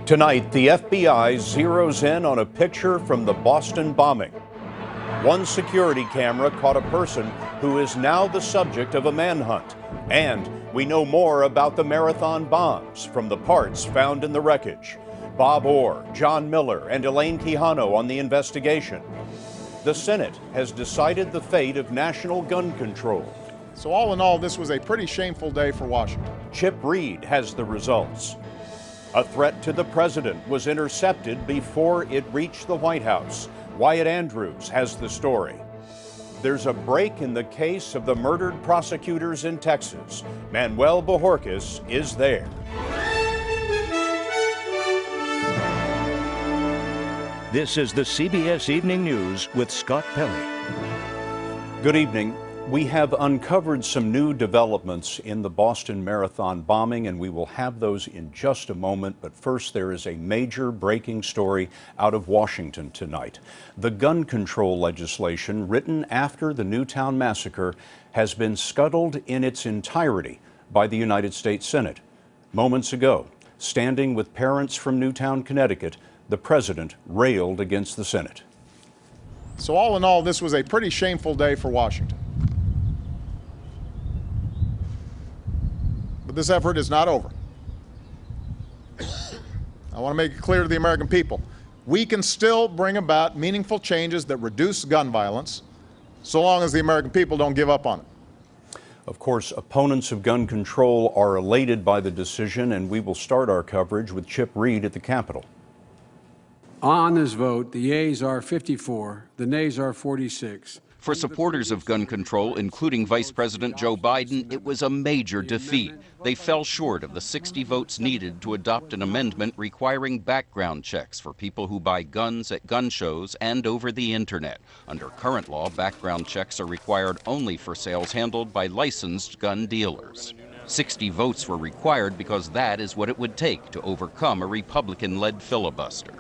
Tonight, the FBI zeroes in on a picture from the Boston bombing. One security camera caught a person who is now the subject of a manhunt. And we know more about the marathon bombs from the parts found in the wreckage. Bob Orr, John Miller, and Elaine Quijano on the investigation. The Senate has decided the fate of national gun control. So all in all, this was a pretty shameful day for Washington. Chip Reed has the results. A threat to the president was intercepted before it reached the White House. Wyatt Andrews has the story. There's a break in the case of the murdered prosecutors in Texas. Manuel Bojorquez is there. This is the CBS Evening News with Scott Pelley. Good evening. We have uncovered some new developments in the Boston Marathon bombing, and we will have those in just a moment. But first, there is a major breaking story out of Washington tonight. The gun control legislation written after the Newtown massacre has been scuttled in its entirety by the United States Senate. Moments ago, standing with parents from Newtown, Connecticut, the president railed against the Senate. So all in all, this was a pretty shameful day for Washington. But this effort is not over. I want to make it clear to the American people, we can still bring about meaningful changes that reduce gun violence, so long as the American people don't give up on it. Of course, opponents of gun control are elated by the decision, and we will start our coverage with Chip Reed at the Capitol. On this vote, the yeas are 54, the nays are 46. For supporters of gun control, including Vice President Joe Biden, it was a major defeat. They fell short of the 60 votes needed to adopt an amendment requiring background checks for people who buy guns at gun shows and over the internet. Under current law, background checks are required only for sales handled by licensed gun dealers. 60 votes were required because that is what it would take to overcome a Republican-led filibuster.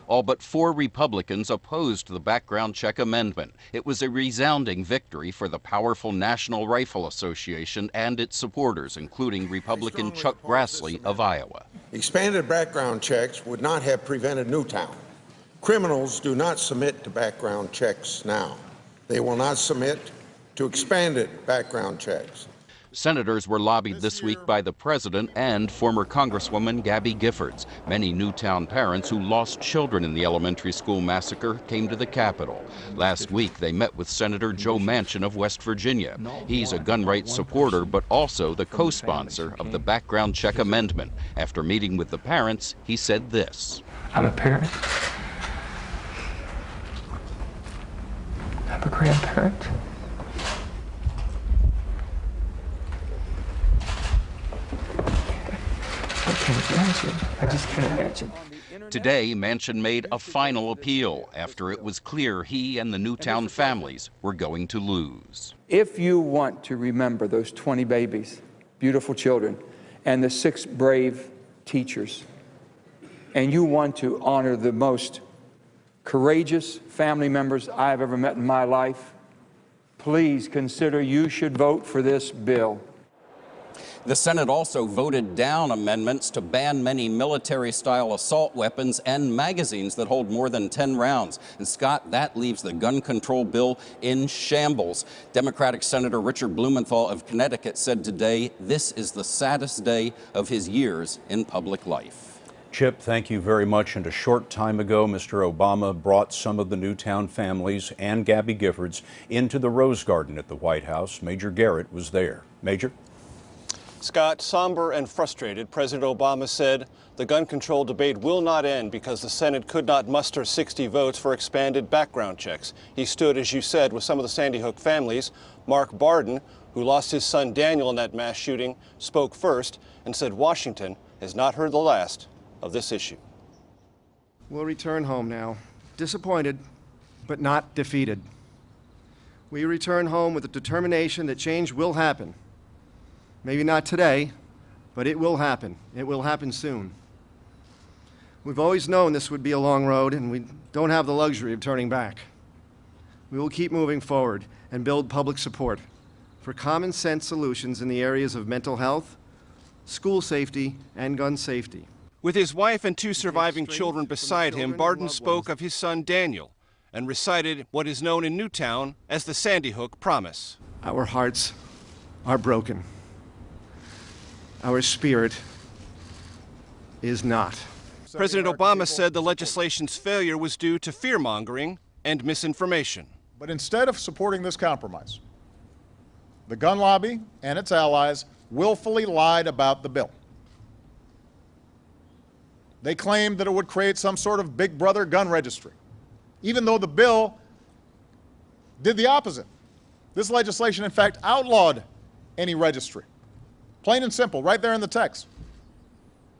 All but 4 Republicans opposed the background check amendment. It was a resounding victory for the powerful National Rifle Association and its supporters, including Republican Chuck Grassley of Iowa. Expanded background checks would not have prevented Newtown. Criminals do not submit to background checks now. They will not submit to expanded background checks. Senators were lobbied this week by the president and former Congresswoman Gabby Giffords. Many Newtown parents who lost children in the elementary school massacre came to the Capitol. Last week, they met with Senator Joe Manchin of West Virginia. He's a gun rights supporter, but also the co-sponsor of the background check amendment. After meeting with the parents, he said this. I'm a parent. I'm a grandparent. I just can't imagine. Today, Manchin made a final appeal after it was clear he and the Newtown families were going to lose. If you want to remember those 20 babies, beautiful children, and the 6 brave teachers, and you want to honor the most courageous family members I've ever met in my life, please consider you should vote for this bill. The Senate also voted down amendments to ban many military-style assault weapons and magazines that hold more than 10 rounds. And Scott, that leaves the gun control bill in shambles. Democratic Senator Richard Blumenthal of Connecticut said today, this is the saddest day of his years in public life. Chip, thank you very much. And a short time ago, Mr. Obama brought some of the Newtown families and Gabby Giffords into the Rose Garden at the White House. Major Garrett was there. Major? Scott, somber and frustrated, President Obama said the gun control debate will not end because the Senate could not muster 60 votes for expanded background checks. He stood, as you said, with some of the Sandy Hook families. Mark Barden, who lost his son Daniel in that mass shooting, spoke first and said Washington has not heard the last of this issue. We'll return home now, disappointed, but not defeated. We return home with the determination that change will happen. Maybe not today, but it will happen. It will happen soon. We've always known this would be a long road, and we don't have the luxury of turning back. We will keep moving forward and build public support for common sense solutions in the areas of mental health, school safety, and gun safety. With his wife and 2 surviving children beside him, Barden spoke of his son Daniel and recited what is known in Newtown as the Sandy Hook Promise. Our hearts are broken. Our spirit is not. President Obama said the legislation's failure was due to fear-mongering and misinformation. But instead of supporting this compromise, the gun lobby and its allies willfully lied about the bill. They claimed that it would create some sort of big brother gun registry, even though the bill did the opposite. This legislation, in fact, outlawed any registry. Plain and simple, right there in the text.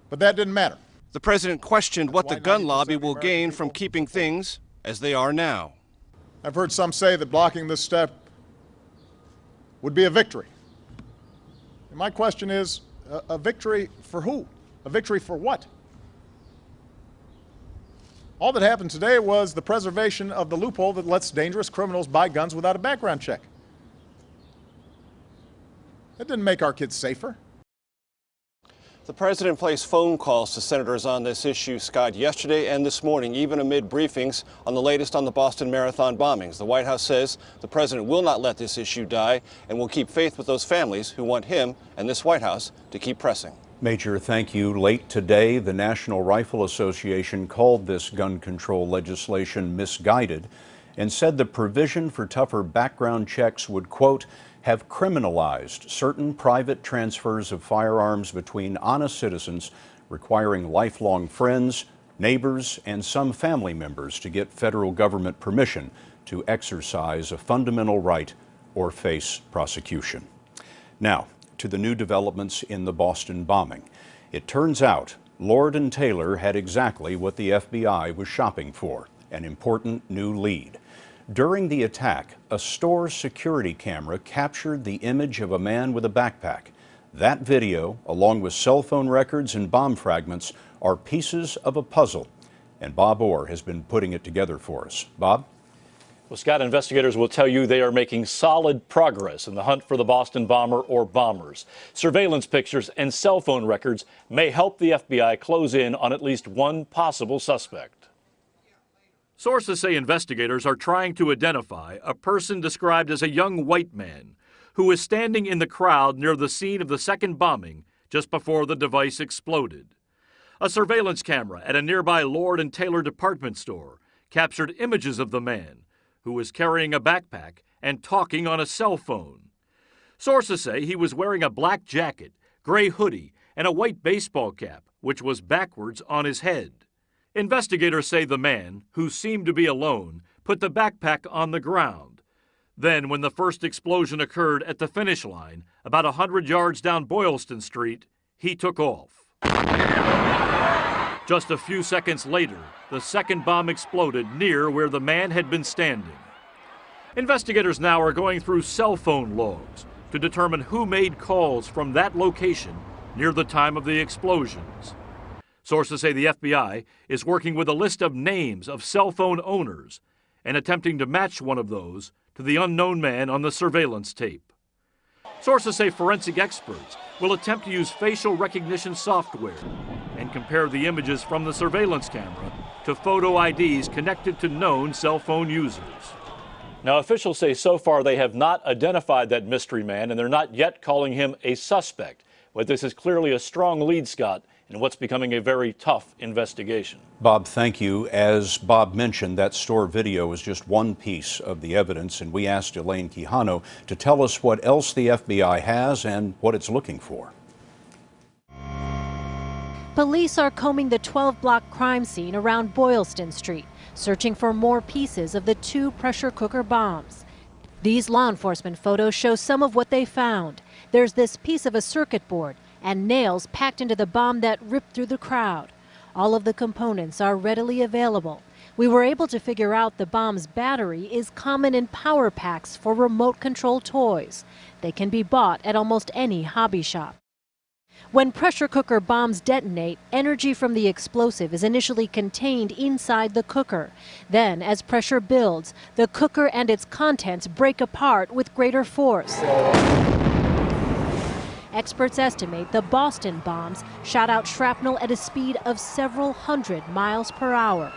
But that didn't matter. The president questioned what the gun lobby will gain from keeping things as they are now. I've heard some say that blocking this step would be a victory. And my question is, a victory for who? A victory for what? All that happened today was the preservation of the loophole that lets dangerous criminals buy guns without a background check. That didn't make our kids safer. The president placed phone calls to senators on this issue, Scott, yesterday and this morning, even amid briefings on the latest on the Boston Marathon bombings. The White House says the president will not let this issue die and will keep faith with those families who want him and this White House to keep pressing. Major, thank you. Late today, the National Rifle Association called this gun control legislation misguided and said the provision for tougher background checks would, quote, have criminalized certain private transfers of firearms between honest citizens, requiring lifelong friends, neighbors, and some family members to get federal government permission to exercise a fundamental right or face prosecution. Now, to the new developments in the Boston bombing. It turns out Lord & Taylor had exactly what the FBI was shopping for, an important new lead. During the attack, a store security camera captured the image of a man with a backpack. That video, along with cell phone records and bomb fragments, are pieces of a puzzle. And Bob Orr has been putting it together for us. Bob? Well, Scott, investigators will tell you they are making solid progress in the hunt for the Boston bomber or bombers. Surveillance pictures and cell phone records may help the FBI close in on at least one possible suspect. Sources say investigators are trying to identify a person described as a young white man who was standing in the crowd near the scene of the second bombing just before the device exploded. A surveillance camera at a nearby Lord & Taylor department store captured images of the man who was carrying a backpack and talking on a cell phone. Sources say he was wearing a black jacket, gray hoodie, and a white baseball cap, which was backwards on his head. Investigators say the man, who seemed to be alone, put the backpack on the ground. Then, when the first explosion occurred at the finish line, about 100 yards down Boylston Street, he took off. Just a few seconds later, the second bomb exploded near where the man had been standing. Investigators now are going through cell phone logs to determine who made calls from that location near the time of the explosions. Sources say the FBI is working with a list of names of cell phone owners and attempting to match one of those to the unknown man on the surveillance tape. Sources say forensic experts will attempt to use facial recognition software and compare the images from the surveillance camera to photo IDs connected to known cell phone users. Now, officials say so far they have not identified that mystery man, and they're not yet calling him a suspect. But this is clearly a strong lead, Scott, in what's becoming a very tough investigation. Bob, thank you. As Bob mentioned, that store video is just one piece of the evidence, and we asked Elaine Quijano to tell us what else the FBI has and what it's looking for. Police are combing the 12-block crime scene around Boylston Street, searching for more pieces of the 2 pressure cooker bombs. These law enforcement photos show some of what they found. There's this piece of a circuit board and nails packed into the bomb that ripped through the crowd. All of the components are readily available. We were able to figure out the bomb's battery is common in power packs for remote control toys. They can be bought at almost any hobby shop. When pressure cooker bombs detonate, energy from the explosive is initially contained inside the cooker. Then, as pressure builds, the cooker and its contents break apart with greater force. Experts estimate the Boston bombs shot out shrapnel at a speed of several hundred miles per hour.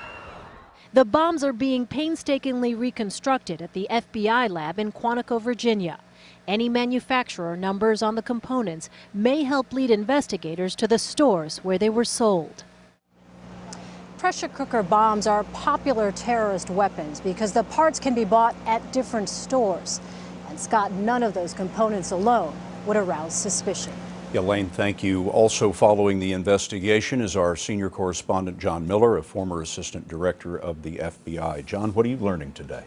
The bombs are being painstakingly reconstructed at the FBI lab in Quantico, Virginia. Any manufacturer numbers on the components may help lead investigators to the stores where they were sold. Pressure cooker bombs are popular terrorist weapons because the parts can be bought at different stores. And Scott, none of those components alone would arouse suspicion. Elaine, thank you. Also following the investigation is our senior correspondent, John Miller, a former assistant director of the FBI. John, what are you learning today?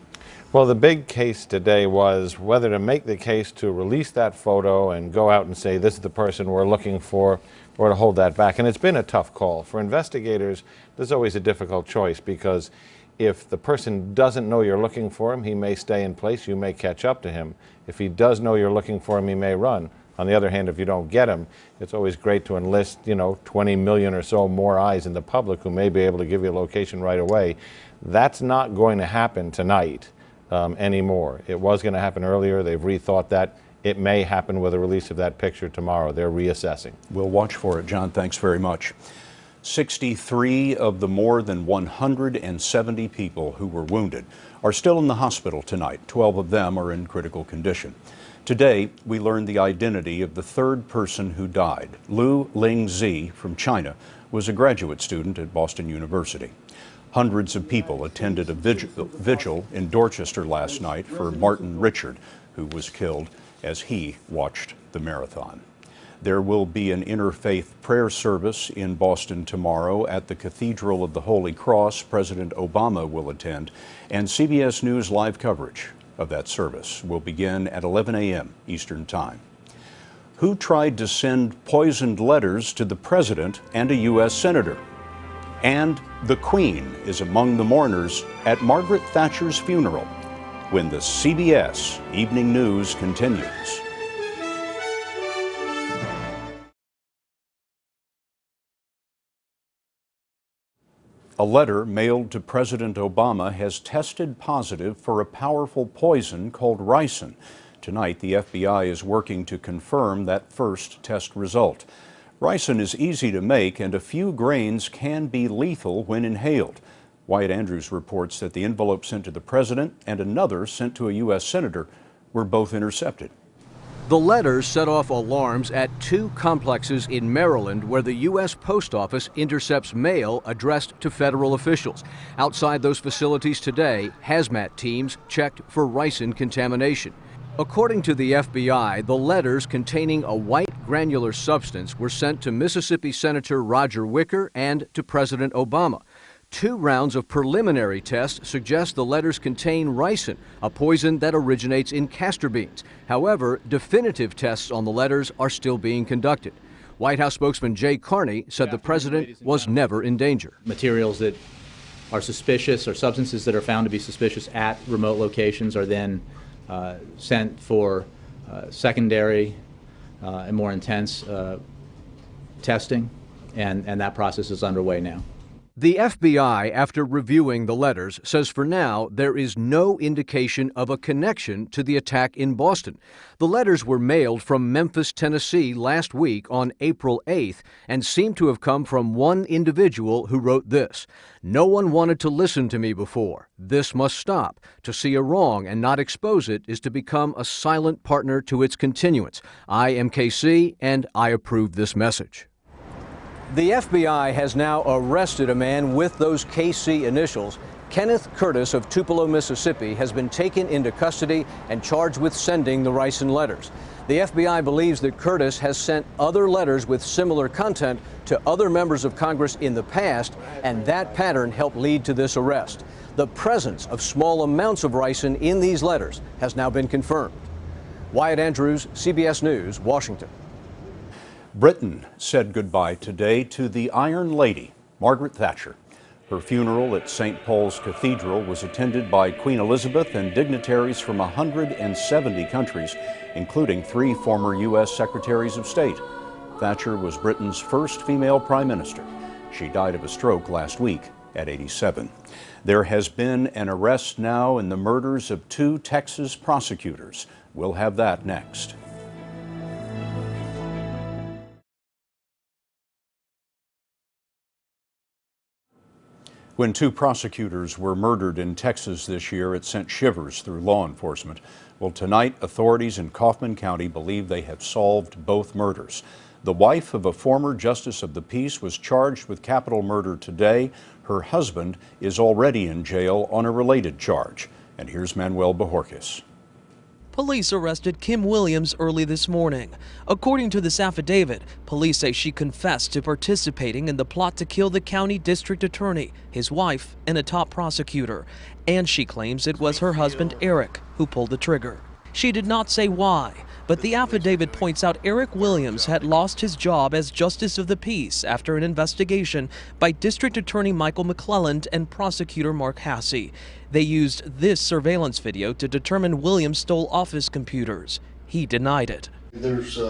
Well, the big case today was whether to make the case to release that photo and go out and say this is the person we're looking for, or to hold that back. And it's been a tough call. For investigators, there's always a difficult choice because if the person doesn't know you're looking for him, he may stay in place, you may catch up to him. If he does know you're looking for him, he may run. On the other hand, if you don't get him, it's always great to enlist, 20 million or so more eyes in the public who may be able to give you a location right away. That's not going to happen tonight anymore. It was going to happen earlier. They've rethought that. It may happen with the release of that picture tomorrow. They're reassessing. We'll watch for it, John. Thanks very much. 63 of the more than 170 people who were wounded are still in the hospital tonight. 12 of them are in critical condition. Today, we learned the identity of the third person who died. Lu Lingzi from China was a graduate student at Boston University. Hundreds of people attended a vigil in Dorchester last night for Martin Richard, who was killed as he watched the marathon. There will be an interfaith prayer service in Boston tomorrow at the Cathedral of the Holy Cross. President Obama will attend, and CBS News live coverage of that service will begin at 11 a.m. Eastern Time. Who tried to send poisoned letters to the president and a U.S. senator? And the Queen is among the mourners at Margaret Thatcher's funeral when the CBS Evening News continues. A letter mailed to President Obama has tested positive for a powerful poison called ricin. Tonight, the FBI is working to confirm that first test result. Ricin is easy to make, and a few grains can be lethal when inhaled. Wyatt Andrews reports that the envelope sent to the president and another sent to a U.S. senator were both intercepted. The letters set off alarms at two complexes in Maryland where the U.S. Post Office intercepts mail addressed to federal officials. Outside those facilities today, hazmat teams checked for ricin contamination. According to the FBI, the letters containing a white granular substance were sent to Mississippi Senator Roger Wicker and to President Obama. 2 rounds of preliminary tests suggest the letters contain ricin, a poison that originates in castor beans. However, definitive tests on the letters are still being conducted. White House spokesman Jay Carney said the president was never in danger. Materials that are suspicious or substances that are found to be suspicious at remote locations are then sent for secondary and more intense testing, and that process is underway now. The FBI, after reviewing the letters, says for now there is no indication of a connection to the attack in Boston. The letters were mailed from Memphis, Tennessee last week on April 8th and seem to have come from one individual who wrote this: "No one wanted to listen to me before. This must stop. To see a wrong and not expose it is to become a silent partner to its continuance. I am KC and I approve this message." The FBI has now arrested a man with those KC initials. Kenneth Curtis of Tupelo, Mississippi, has been taken into custody and charged with sending the ricin letters. The FBI believes that Curtis has sent other letters with similar content to other members of Congress in the past, and that pattern helped lead to this arrest. The presence of small amounts of ricin in these letters has now been confirmed. Wyatt Andrews, CBS News, Washington. Britain said goodbye today to the Iron Lady, Margaret Thatcher. Her funeral at St. Paul's Cathedral was attended by Queen Elizabeth and dignitaries from 170 countries, including 3 former U.S. Secretaries of State. Thatcher was Britain's first female prime minister. She died of a stroke last week at 87. There has been an arrest now in the murders of 2 Texas prosecutors. We'll have that next. When 2 prosecutors were murdered in Texas this year, it sent shivers through law enforcement. Well, tonight, authorities in Kaufman County believe they have solved both murders. The wife of a former justice of the peace was charged with capital murder today. Her husband is already in jail on a related charge. And here's Manuel Bojorquez. Police arrested Kim Williams early this morning. According to this affidavit, police say she confessed to participating in the plot to kill the county district attorney, his wife, and a top prosecutor. And she claims it was her husband, Eric, who pulled the trigger. She did not say why, but the affidavit points out Eric Williams had lost his job as Justice of the Peace after an investigation by District Attorney Michael McClelland and Prosecutor Mark Hasse. They used this surveillance video to determine Williams stole office computers. He denied it. There's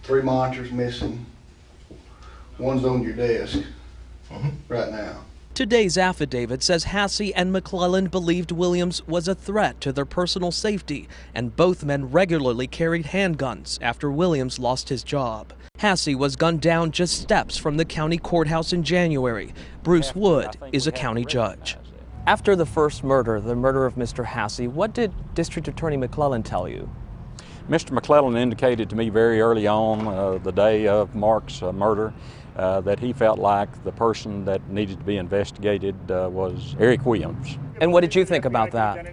3 monitors missing. One's on your desk right now. Today's affidavit says Hasse and McClelland believed Williams was a threat to their personal safety, and both men regularly carried handguns after Williams lost his job. Hasse was gunned down just steps from the county courthouse in January. Bruce Wood is a county judge. After the first murder, the murder of Mr. Hasse, what did District Attorney McClelland tell you? Mr. McClelland indicated to me very early on, the day of Mark's murder, that he felt like the person that needed to be investigated was Eric Williams. And what did you think about that?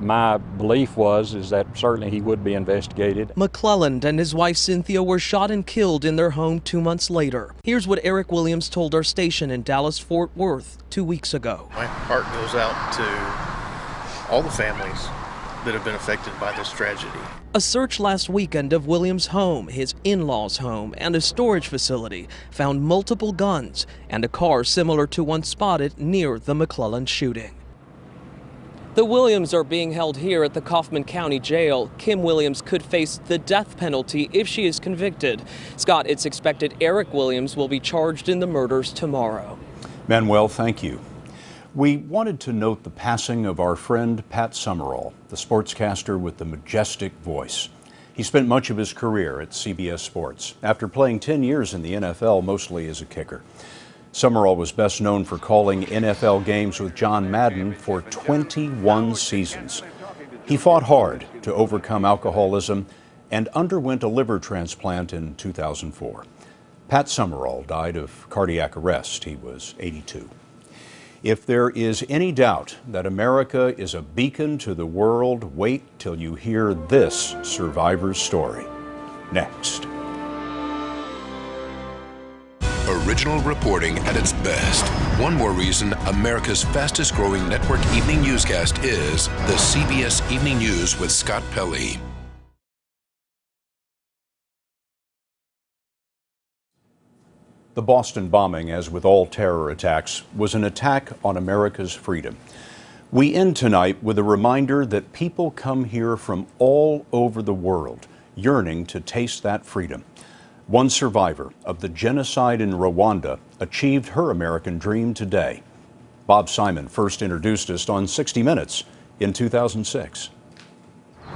My belief is that certainly he would be investigated. McClelland and his wife Cynthia were shot and killed in their home 2 months later. Here's what Eric Williams told our station in Dallas-Fort Worth 2 weeks ago. My heart goes out to all the families that have been affected by this tragedy. A search last weekend of Williams' home, his in-laws' home, and a storage facility found multiple guns and a car similar to one spotted near the McClelland shooting. The Williams are being held here at the Kaufman County Jail. Kim Williams could face the death penalty if she is convicted. Scott, it's expected Eric Williams will be charged in the murders tomorrow. Manuel, thank you. We wanted to note the passing of our friend Pat Summerall, the sportscaster with the majestic voice. He spent much of his career at CBS Sports, after playing 10 years in the NFL, mostly as a kicker. Summerall was best known for calling NFL games with John Madden for 21 seasons. He fought hard to overcome alcoholism and underwent a liver transplant in 2004. Pat Summerall died of cardiac arrest. He was 82. If there is any doubt that America is a beacon to the world, wait till you hear this survivor's story. Next. Original reporting at its best. One more reason America's fastest growing network evening newscast is the CBS Evening News with Scott Pelley. The Boston bombing, as with all terror attacks, was an attack on America's freedom. We end tonight with a reminder that people come here from all over the world, yearning to taste that freedom. One survivor of the genocide in Rwanda achieved her American dream today. Bob Simon first introduced us on 60 Minutes in 2006.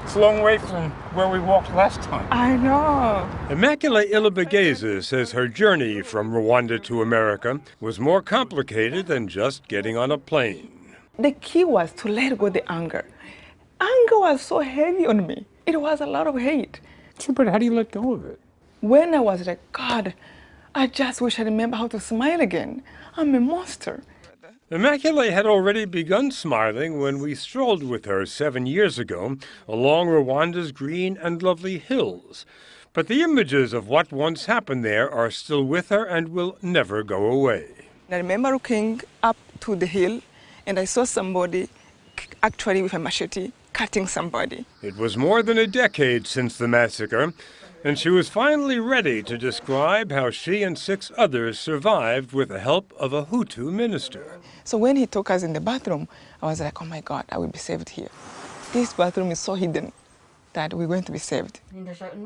It's a long way from where we walked last time. I know. Immaculée Ilibageza says her journey from Rwanda to America was more complicated than just getting on a plane. The key was to let go the anger. Anger was so heavy on me. It was a lot of hate. So, but how do you let go of it? When I was like, God, I just wish I remember how to smile again. I'm a monster. Immaculée had already begun smiling when we strolled with her 7 years ago along Rwanda's green and lovely hills. But the images of what once happened there are still with her and will never go away. I remember looking up to the hill and I saw somebody actually with a machete cutting somebody. It was more than a decade since the massacre, and she was finally ready to describe how she and 6 others survived with the help of a Hutu minister. So when he took us in the bathroom, I was like, oh my God, I will be saved here. This bathroom is so hidden that we're going to be saved.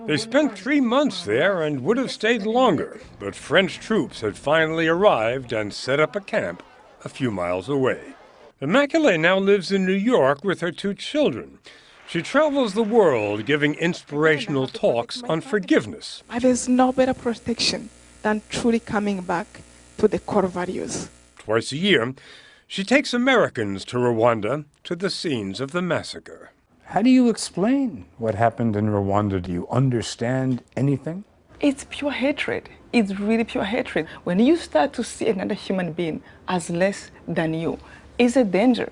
They spent 3 months there and would have stayed longer, but French troops had finally arrived and set up a camp a few miles away. Immaculée now lives in New York with her 2 children. She travels the world giving inspirational talks on forgiveness. There's no better protection than truly coming back to the core values. twice a year, she takes Americans to Rwanda, to the scenes of the massacre. How do you explain what happened in Rwanda? Do you understand anything? It's pure hatred. It's really pure hatred. When you start to see another human being as less than you, it's a danger.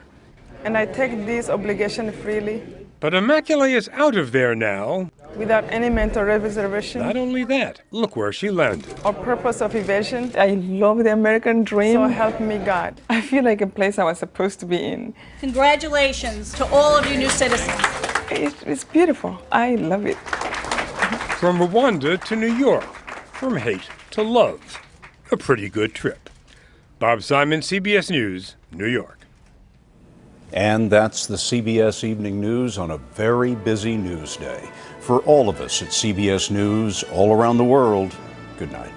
And I take this obligation freely. But Immaculée is out of there now. Without any mental reservation. Not only that, look where she landed. Or purpose of evasion. I love the American dream. So help me God. I feel like a place I was supposed to be in. Congratulations to all of you new citizens. It's beautiful. I love it. From Rwanda to New York, from hate to love. A pretty good trip. Bob Simon, CBS News, New York. And that's the CBS Evening News on a very busy news day. For all of us at CBS News all around the world, good night.